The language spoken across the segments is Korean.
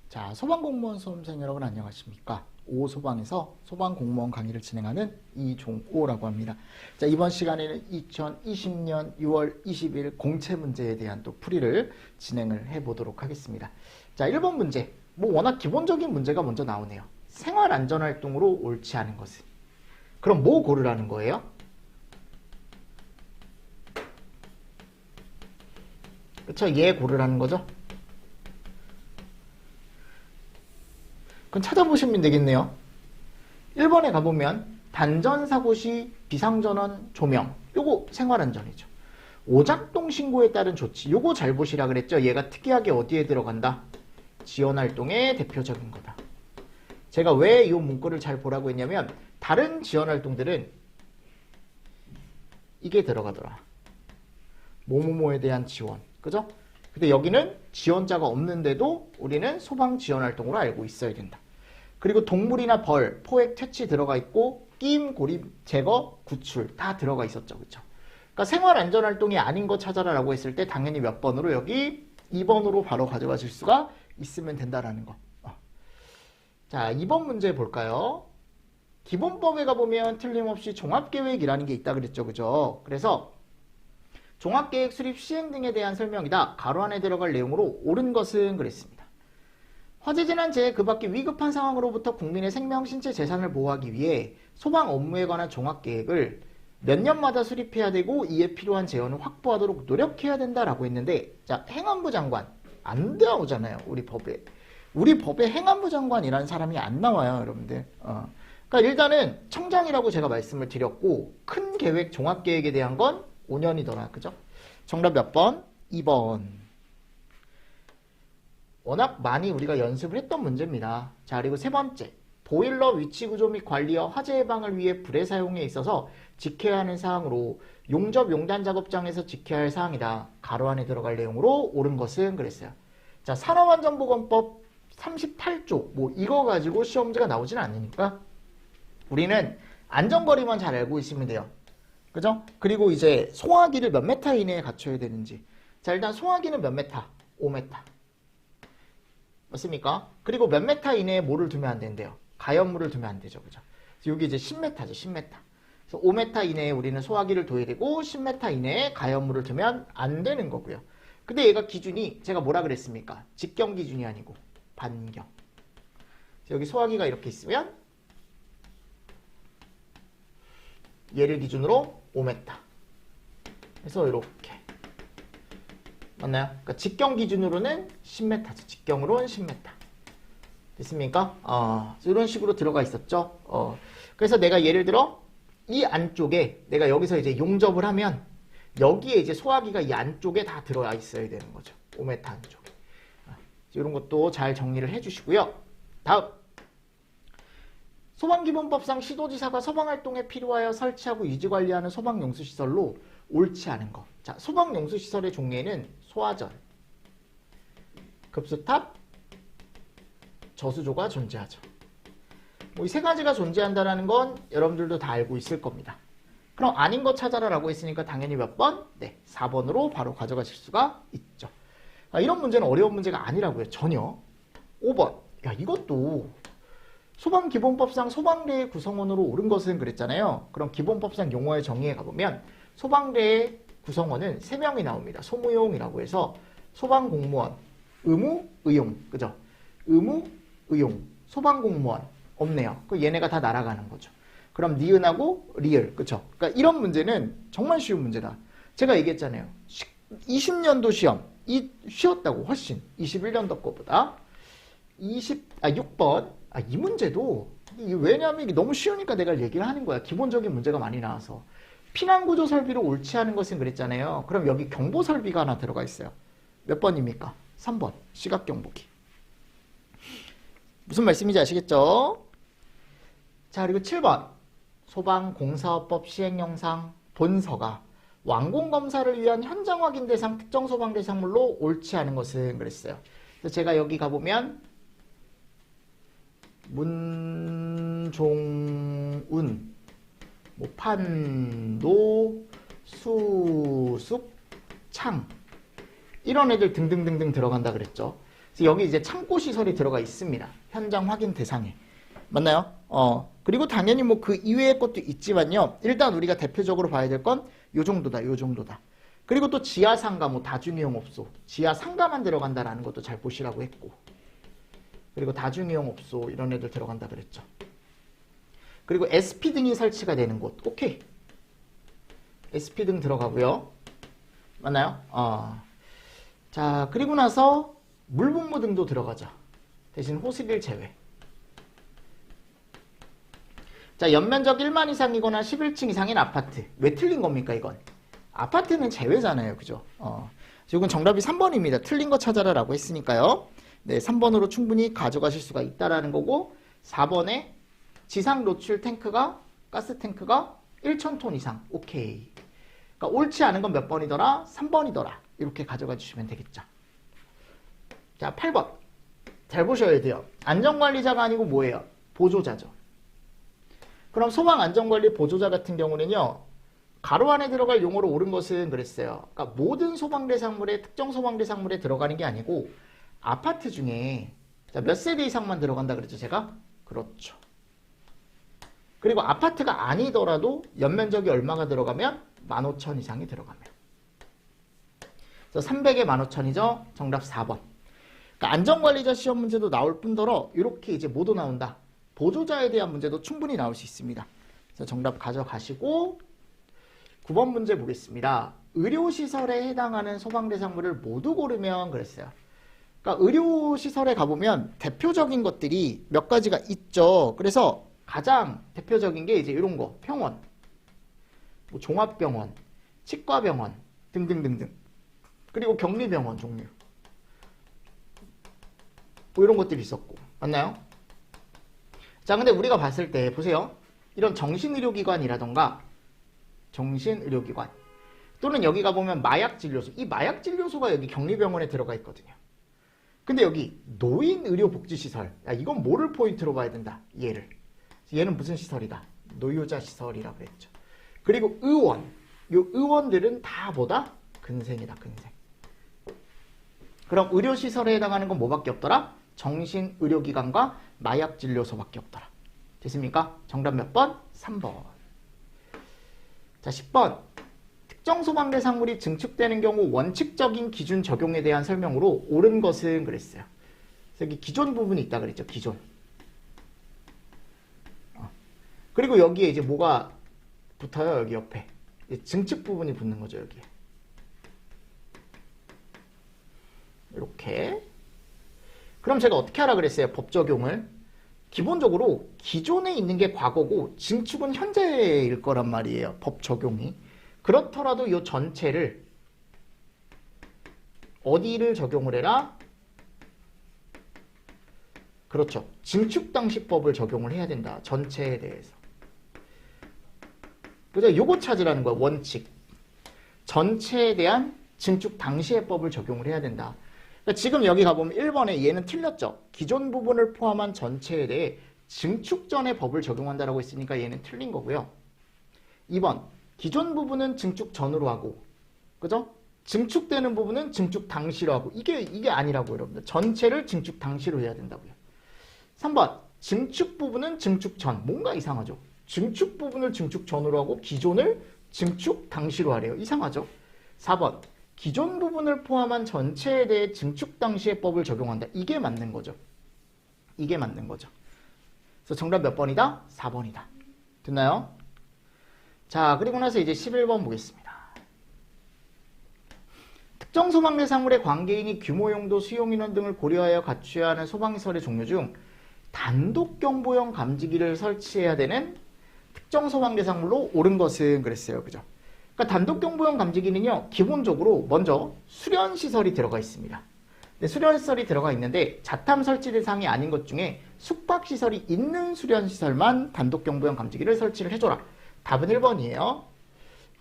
자, 소방공무원 수험생 여러분 안녕하십니까? 오소방에서 소방공무원 강의를 진행하는 이종호라고 합니다. 자, 이번 시간에는 2020년 6월 20일 공채 문제에 대한 또 풀이를 진행을 해보도록 하겠습니다. 자, 1번 문제. 뭐 워낙 기본적인 문제가 먼저 나오네요. 생활안전활동으로 옳지 않은 것은. 그럼 뭐 고르라는 거예요? 그쵸? 얘 고르라는 거죠? 그럼 찾아보시면 되겠네요. 1번에 가보면 단전사고 시 비상전원 조명, 요거 생활안전이죠. 오작동 신고에 따른 조치, 요거 잘 보시라 그랬죠. 얘가 특이하게 어디에 들어간다? 지원활동의 대표적인 거다. 제가 왜 이 문구를 잘 보라고 했냐면 다른 지원활동들은 이게 들어가더라. 뭐뭐뭐에 대한 지원, 그죠? 근데 여기는 지원자가 없는데도 우리는 소방 지원활동으로 알고 있어야 된다. 그리고 동물이나 벌, 포획, 퇴치 들어가 있고 끼임, 고립, 제거, 구출 다 들어가 있었죠. 그렇죠? 그러니까 생활안전활동이 아닌 거 찾아라라고 했을 때 당연히 몇 번으로 여기 2번으로 바로 가져가실 수가 있으면 된다라는 거. 자, 2번 문제 볼까요? 기본법에 가보면 틀림없이 종합계획이라는 게 있다 그랬죠. 그죠? 그래서 종합계획 수립 시행 등에 대한 설명이다. 가로 안에 들어갈 내용으로 옳은 것은 그랬습니다. 화재, 재난, 재해 그 밖의 위급한 상황으로부터 국민의 생명, 신체, 재산을 보호하기 위해 소방 업무에 관한 종합계획을 몇 년마다 수립해야 되고 이에 필요한 재원을 확보하도록 노력해야 된다라고 했는데, 자, 행안부 장관 안 나오잖아요. 우리 법에. 우리 법에 행안부 장관이라는 사람이 안 나와요, 여러분들. 그러니까 일단은 청장이라고 제가 말씀을 드렸고 큰 계획, 종합계획에 대한 건 5년이더라. 그죠? 정답 몇 번? 2번. 워낙 많이 우리가 연습을 했던 문제입니다. 자, 그리고 세 번째. 보일러 위치 구조 및 관리와 화재 예방을 위해 불의 사용에 있어서 지켜야 하는 사항으로 용접 용단 작업장에서 지켜야 할 사항이다. 가로 안에 들어갈 내용으로 옳은 것은 그랬어요. 자, 산업안전보건법 38조. 뭐 이거 가지고 시험 문제가 나오진 않으니까 우리는 안전거리만 잘 알고 있으면 돼요. 그죠? 그리고 이제 소화기를 몇 메타 이내에 갖춰야 되는지. 자, 일단 소화기는 몇 메타? 5m. 맞습니까? 그리고 몇 메타 이내에 뭐를 두면 안 된대요? 가연물을 두면 안 되죠. 그죠? 여기 이제 10m죠. 10m. 그래서 5m 이내에 우리는 소화기를 둬야 되고 10m 이내에 가연물을 두면 안 되는 거고요. 근데 얘가 기준이 제가 뭐라 그랬습니까? 직경 기준이 아니고 반경. 여기 소화기가 이렇게 있으면 얘를 기준으로 5m. 그래서 이렇게. 맞나요? 그러니까 직경 기준으로는 10m죠. 직경으로는 10m. 됐습니까? 이런 식으로 들어가 있었죠. 그래서 내가 예를 들어 이 안쪽에 내가 여기서 이제 용접을 하면 여기에 이제 소화기가 이 안쪽에 다 들어와 있어야 되는 거죠. 5m 안쪽에. 이런 것도 잘 정리를 해주시고요. 다음. 소방기본법상 시도지사가 소방활동에 필요하여 설치하고 유지관리하는 소방용수시설로 옳지 않은 것. 자, 소방용수시설의 종류에는 소화전, 급수탑, 저수조가 존재하죠. 뭐 이 세 가지가 존재한다는 건 여러분들도 다 알고 있을 겁니다. 그럼 아닌 거 찾아라라고 했으니까 당연히 몇 번? 네, 4번으로 바로 가져가실 수가 있죠. 이런 문제는 어려운 문제가 아니라고요. 전혀. 5번. 야, 이것도 소방기본법상 소방대의 구성원으로 옳은 것은 그랬잖아요. 그럼 기본법상 용어의 정의에 가보면 소방대의 구성원은 3명이 나옵니다. 소무용이라고 해서 소방공무원, 의무, 의용. 그죠? 의무, 의용. 소방공무원. 없네요. 그 얘네가 다 날아가는 거죠. 그럼 니은하고 리을. 그쵸? 그러니까 이런 문제는 정말 쉬운 문제다. 제가 얘기했잖아요. 20년도 시험. 쉬웠다고 훨씬. 21년도 거보다. 6번. 이 문제도 왜냐하면 이게 너무 쉬우니까 내가 얘기를 하는 거야. 기본적인 문제가 많이 나와서. 피난구조 설비로 옳지 않은 것은 그랬잖아요. 그럼 여기 경보 설비가 하나 들어가 있어요. 몇 번입니까? 3번. 시각경보기. 무슨 말씀인지 아시겠죠? 자, 그리고 7번. 소방공사업법 시행영상 본서가 완공검사를 위한 현장 확인 대상 특정 소방 대상물로 옳지 않은 것은 그랬어요. 그래서 제가 여기 가보면 문종운, 뭐 판도, 수숙, 창 이런 애들 등등등등 들어간다 그랬죠. 그래서 여기 이제 창고 시설이 들어가 있습니다. 현장 확인 대상에. 맞나요? 그리고 당연히 뭐 그 이외의 것도 있지만요. 일단 우리가 대표적으로 봐야 될 건 요 정도다, 요 정도다. 그리고 또 지하상가, 뭐 다중이용업소, 지하상가만 들어간다라는 것도 잘 보시라고 했고. 그리고 다중이용업소 이런 애들 들어간다 그랬죠. 그리고 SP 등이 설치가 되는 곳. 오케이. SP 등 들어가고요. 맞나요? 자, 그리고 나서 물분무 등도 들어가죠. 대신 호스릴 제외. 자, 연면적 1만 이상이거나 11층 이상인 아파트. 왜 틀린 겁니까, 이건? 아파트는 제외잖아요. 그죠? 이건 정답이 3번입니다. 틀린 거 찾아라 라고 했으니까요. 네, 3번으로 충분히 가져가실 수가 있다라는 거고, 4번에 지상 노출 탱크가, 가스 탱크가 1,000톤 이상. 오케이. 그러니까 옳지 않은 건 몇 번이더라? 3번이더라. 이렇게 가져가 주시면 되겠죠. 자, 8번. 잘 보셔야 돼요. 안전관리자가 아니고 뭐예요? 보조자죠. 그럼 소방안전관리 보조자 같은 경우는요. 가로 안에 들어갈 용어로 옳은 것은 그랬어요. 그러니까 모든 소방대상물에 특정 소방대상물에 들어가는 게 아니고 아파트 중에 몇 세대 이상만 들어간다 그랬죠, 제가? 그렇죠. 그리고 아파트가 아니더라도 연면적이 얼마가 들어가면 15,000 이상이 들어가면. 그래서 300에 15,000이죠. 정답 4번. 그러니까 안전관리자 시험 문제도 나올 뿐더러 이렇게 이제 뭐도 나온다. 보조자에 대한 문제도 충분히 나올 수 있습니다. 그래서 정답 가져가시고 9번 문제 보겠습니다. 의료시설에 해당하는 소방대상물을 모두 고르면 그랬어요. 그러니까 의료시설에 가보면 대표적인 것들이 몇 가지가 있죠. 그래서 가장 대표적인 게 이제 이런 거, 병원, 뭐 종합병원, 치과병원 등등등등. 그리고 격리병원 종류. 뭐 이런 것들이 있었고. 맞나요? 자, 근데 우리가 봤을 때 보세요. 이런 정신의료기관이라던가 정신의료기관 또는 여기 가보면 마약진료소. 이 마약진료소가 여기 격리병원에 들어가 있거든요. 근데 여기 노인의료복지시설. 야, 이건 뭐를 포인트로 봐야 된다? 얘는 무슨 시설이다? 노유자 시설이라고 했죠. 그리고 의원. 이 의원들은 다 뭐다? 근생이다, 근생. 그럼 의료시설에 해당하는 건 뭐밖에 없더라? 정신의료기관과 마약진료소밖에 없더라. 됐습니까? 정답 몇 번? 3번. 자, 10번. 특정 소방대상물이 증축되는 경우 원칙적인 기준 적용에 대한 설명으로 옳은 것은 그랬어요. 그래서 여기 기존 부분이 있다 그랬죠. 기존. 그리고 여기에 이제 뭐가 붙어요? 여기 옆에. 증축 부분이 붙는 거죠. 여기에. 이렇게. 그럼 제가 어떻게 하라 그랬어요? 법 적용을. 기본적으로 기존에 있는 게 과거고 증축은 현재일 거란 말이에요. 법 적용이. 그렇더라도 이 전체를 어디를 적용을 해라? 그렇죠. 증축 당시 법을 적용을 해야 된다. 전체에 대해서. 그죠? 요거 찾으라는 거야. 원칙. 전체에 대한 증축 당시의 법을 적용을 해야 된다. 그러니까 지금 여기 가보면 1번에 얘는 틀렸죠. 기존 부분을 포함한 전체에 대해 증축 전의 법을 적용한다라고 했으니까 얘는 틀린 거고요. 2번. 기존 부분은 증축 전으로 하고, 그죠? 증축되는 부분은 증축 당시로 하고, 이게 아니라고 여러분들. 전체를 증축 당시로 해야 된다고요. 3번. 증축 부분은 증축 전. 뭔가 이상하죠? 증축 부분을 증축 전으로 하고, 기존을 증축 당시로 하래요. 이상하죠? 4번. 기존 부분을 포함한 전체에 대해 증축 당시의 법을 적용한다. 이게 맞는 거죠. 이게 맞는 거죠. 그래서 정답 몇 번이다? 4번이다. 됐나요? 자, 그리고 나서 이제 11번 보겠습니다. 특정 소방대상물의 관계인이 규모, 용도, 수용 인원 등을 고려하여 갖춰야 하는 소방시설의 종류 중 단독 경보용 감지기를 설치해야 되는 특정 소방대상물로 옳은 것은 그랬어요. 그죠? 그러니까 단독 경보용 감지기는요, 기본적으로 먼저 수련시설이 들어가 있습니다. 근데 수련시설이 들어가 있는데 자탐 설치 대상이 아닌 것 중에 숙박시설이 있는 수련시설만 단독 경보용 감지기를 설치를 해줘라. 답은 1번이에요.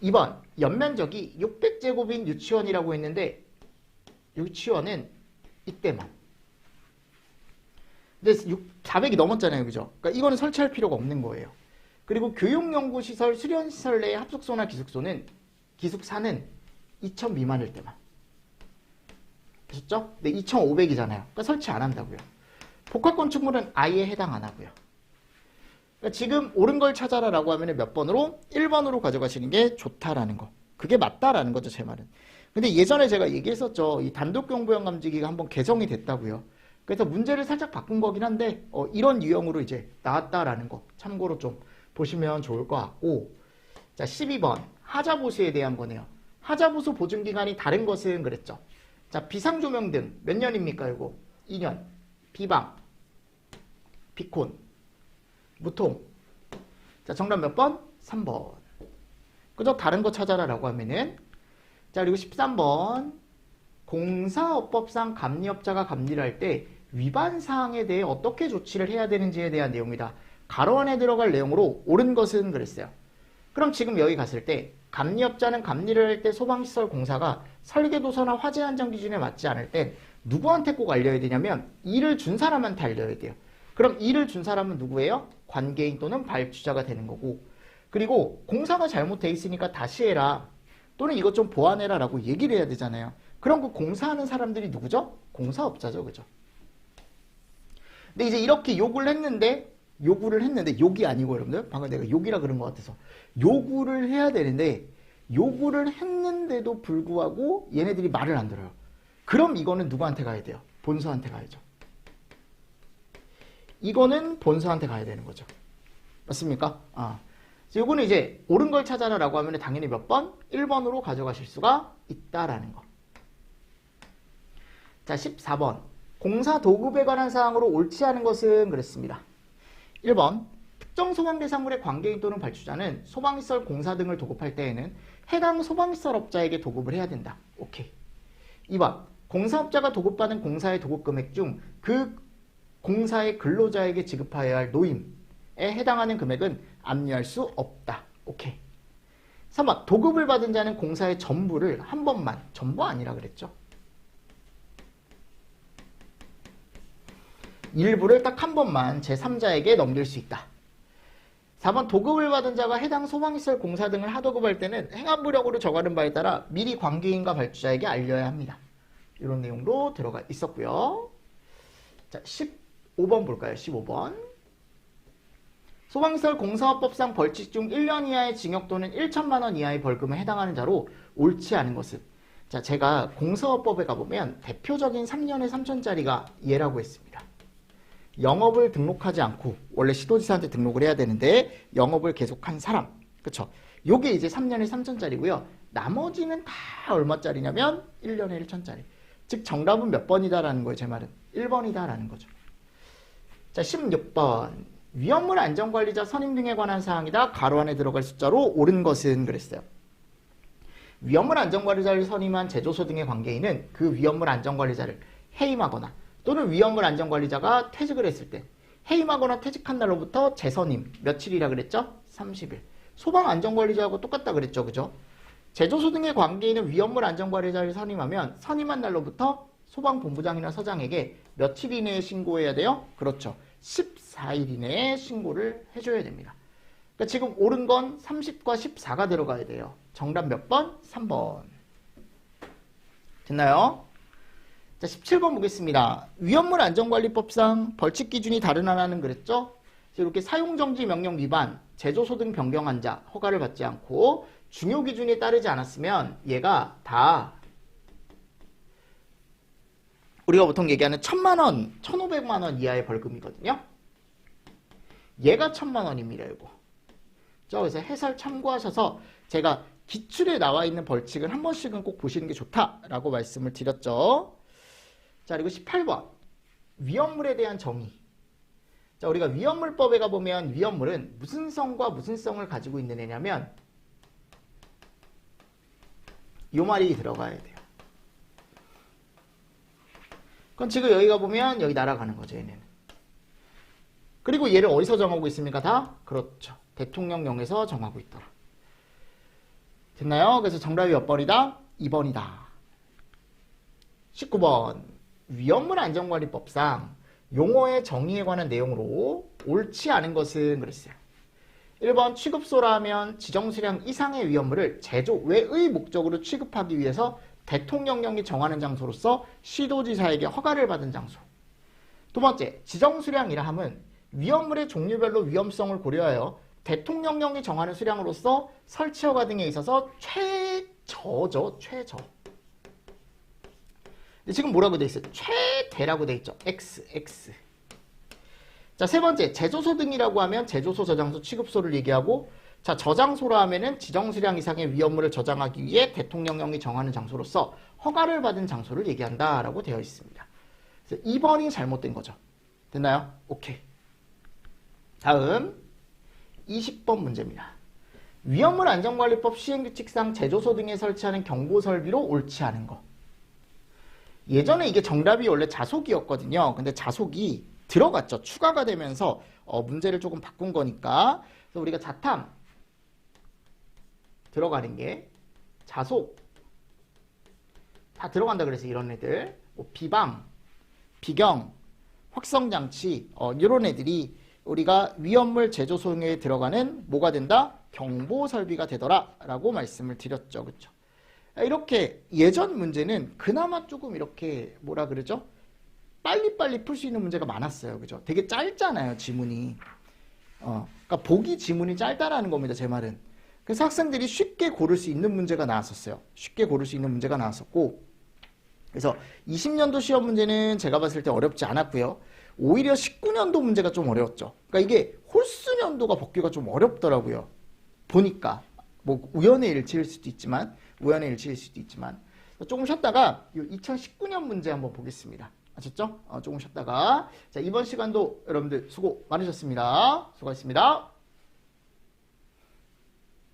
2번. 연면적이 600제곱인 유치원이라고 했는데 유치원은 이때만. 근데 400이 넘었잖아요. 그죠? 그러니까 이거는 설치할 필요가 없는 거예요. 그리고 교육연구시설, 수련시설 내의 합숙소나 기숙사는 2000 미만일 때만. 아셨죠? 근데 2,500이잖아요. 그러니까 설치 안 한다고요. 복합건축물은 아예 해당 안 하고요. 그러니까 지금 옳은 걸 찾아라라고 하면 몇 번으로? 1번으로 가져가시는 게 좋다라는 거. 그게 맞다라는 거죠, 제 말은. 근데 예전에 제가 얘기했었죠. 이 단독경보형 감지기가 한번 개정이 됐다고요. 그래서 문제를 살짝 바꾼 거긴 한데 이런 유형으로 이제 나왔다라는 거 참고로 좀 보시면 좋을 것 같고, 자 12번 하자보수에 대한 거네요. 하자보수 보증기간이 다른 것은 그랬죠. 자 비상조명등 몇 년입니까 이거? 2년. 비방, 비콘, 무통. 자 정답 몇 번? 3번. 그죠? 다른 거 찾아라라고 하면은, 자 그리고 13번 공사업법상 감리업자가 감리를 할 때 위반 사항에 대해 어떻게 조치를 해야 되는지에 대한 내용이다. 가로 안에 들어갈 내용으로 옳은 것은 그랬어요. 그럼 지금 여기 갔을 때 감리업자는 감리를 할 때 소방시설 공사가 설계도서나 화재 안전 기준에 맞지 않을 땐 누구한테 꼭 알려야 되냐면 일을 준 사람한테 알려야 돼요. 그럼 일을 준 사람은 누구예요? 관계인 또는 발주자가 되는 거고, 그리고 공사가 잘못돼 있으니까 다시 해라 또는 이것 좀 보완해라 라고 얘기를 해야 되잖아요. 그럼 그 공사하는 사람들이 누구죠? 공사업자죠. 그죠? 근데 이제 이렇게 요구를 했는데 욕이 아니고 여러분들 방금 내가 욕이라 그런 것 같아서 요구를 해야 되는데 요구를 했는데도 불구하고 얘네들이 말을 안 들어요. 그럼 이거는 누구한테 가야 돼요? 본서한테 가야죠. 이거는 본서한테 가야 되는 거죠. 맞습니까? 요거는 이제 옳은 걸 찾아라 라고 하면 당연히 몇 번? 1번으로 가져가실 수가 있다라는 거. 자 14번 공사 도급에 관한 사항으로 옳지 않은 것은 그랬습니다. 1번 특정 소방 대상물의 관계인 또는 발주자는 소방시설 공사 등을 도급할 때에는 해당 소방시설업자에게 도급을 해야 된다. 오케이. 2번 공사업자가 도급받은 공사의 도급 금액 중 그 공사의 근로자에게 지급하여야 할 노임에 해당하는 금액은 압류할 수 없다. 오케이. 3번 도급을 받은 자는 공사의 전부를 한 번만, 전부 아니라 그랬죠. 일부를 딱 한 번만 제3자에게 넘길 수 있다. 4번 도급을 받은 자가 해당 소방시설 공사 등을 하도급할 때는 행안부력으로 정하는 바에 따라 미리 관계인과 발주자에게 알려야 합니다. 이런 내용도 들어가 있었고요. 자, 15번 볼까요? 15번. 소방시설 공사업법상 벌칙 중 1년 이하의 징역 또는 1천만 원 이하의 벌금에 해당하는 자로 옳지 않은 것은, 자 제가 공사업법에 가보면 대표적인 3년에 3천짜리가 얘라고 했습니다. 영업을 등록하지 않고 원래 시도지사한테 등록을 해야 되는데 영업을 계속한 사람, 그쵸? 요게 이제 3년에 3천짜리고요. 나머지는 다 얼마짜리냐면 1년에 1천짜리. 즉 정답은 몇 번이다라는 거예요. 제 말은 1번이다라는 거죠. 자 16번 위험물 안전관리자 선임 등에 관한 사항이다. 가로 안에 들어갈 숫자로 옳은 것은 그랬어요. 위험물 안전관리자를 선임한 제조소 등의 관계인은 그 위험물 안전관리자를 해임하거나 또는 위험물 안전관리자가 퇴직을 했을 때 해임하거나 퇴직한 날로부터 재선임 며칠이라 그랬죠? 30일. 소방 안전관리자하고 똑같다 그랬죠. 그죠? 제조소 등의 관계인은 위험물 안전관리자를 선임하면 선임한 날로부터 소방본부장이나 서장에게 며칠 이내에 신고해야 돼요? 그렇죠. 14일 이내에 신고를 해줘야 됩니다. 그러니까 지금 옳은 건 30과 14가 들어가야 돼요. 정답 몇 번? 3번. 됐나요? 자, 17번 보겠습니다. 위험물 안전관리법상 벌칙 기준이 다른 하나는 그랬죠? 이렇게 사용정지 명령 위반, 제조소 등 변경한 자, 허가를 받지 않고 중요 기준에 따르지 않았으면 얘가 다 우리가 보통 얘기하는 1,000만 원, 1,500만 원 이하의 벌금이거든요. 얘가 1,000만 원입니다, 이거. 그래서 해설 참고하셔서 제가 기출에 나와 있는 벌칙을 한 번씩은 꼭 보시는 게 좋다라고 말씀을 드렸죠. 자, 그리고 18번. 위험물에 대한 정의. 자, 우리가 위험물법에 가보면 위험물은 무슨 성과 무슨 성을 가지고 있는 애냐면 이 말이 들어가야 돼요. 그럼 지금 여기 가보면 여기 날아가는 거죠, 얘는. 그리고 얘를 어디서 정하고 있습니까? 다? 그렇죠. 대통령령에서 정하고 있더라. 됐나요? 그래서 정답이 몇 번이다? 2번이다. 19번. 위험물 안전관리법상 용어의 정의에 관한 내용으로 옳지 않은 것은 그랬어요. 1번 취급소라 하면 지정 수량 이상의 위험물을 제조 외의 목적으로 취급하기 위해서 대통령령이 정하는 장소로서 시도지사에게 허가를 받은 장소. 두 번째, 지정수량이라 함은 위험물의 종류별로 위험성을 고려하여 대통령령이 정하는 수량으로서 설치 허가 등에 있어서 최저죠. 최저. 근데 지금 뭐라고 돼 있어요? 최대라고 돼 있죠. XX. 자, 세 번째, 제조소 등이라고 하면 제조소, 저장소, 취급소를 얘기하고, 자, 저장소라 하면은 지정수량 이상의 위험물을 저장하기 위해 대통령령이 정하는 장소로서 허가를 받은 장소를 얘기한다라고 되어 있습니다. 그래서 2번이 잘못된 거죠. 됐나요? 오케이. 다음 20번 문제입니다. 위험물 안전관리법 시행규칙상 제조소 등에 설치하는 경보설비로 옳지 않은 거. 예전에 이게 정답이 원래 자속이었거든요. 근데 자속이 들어갔죠. 추가가 되면서 문제를 조금 바꾼 거니까. 그래서 우리가 자탐 들어가는 게 자속 다 들어간다 그래서 이런 애들 뭐 비방, 비경, 확성장치 이런 애들이 우리가 위험물 제조소에 들어가는 뭐가 된다? 경보설비가 되더라 라고 말씀을 드렸죠. 그렇죠? 이렇게 예전 문제는 그나마 조금 이렇게 뭐라 그러죠? 빨리빨리 풀 수 있는 문제가 많았어요. 그죠? 되게 짧잖아요, 지문이. 그러니까 보기 지문이 짧다라는 겁니다, 제 말은. 그래서 학생들이 쉽게 고를 수 있는 문제가 나왔었어요. 쉽게 고를 수 있는 문제가 나왔었고, 그래서 20년도 시험 문제는 제가 봤을 때 어렵지 않았고요. 오히려 19년도 문제가 좀 어려웠죠. 그러니까 이게 홀수년도가 복귀가 좀 어렵더라고요. 보니까 뭐 우연의 일치일 수도 있지만 조금 쉬었다가 2019년 문제 한번 보겠습니다. 아셨죠? 조금 쉬었다가 자, 이번 시간도 여러분들 수고 많으셨습니다. 수고하셨습니다.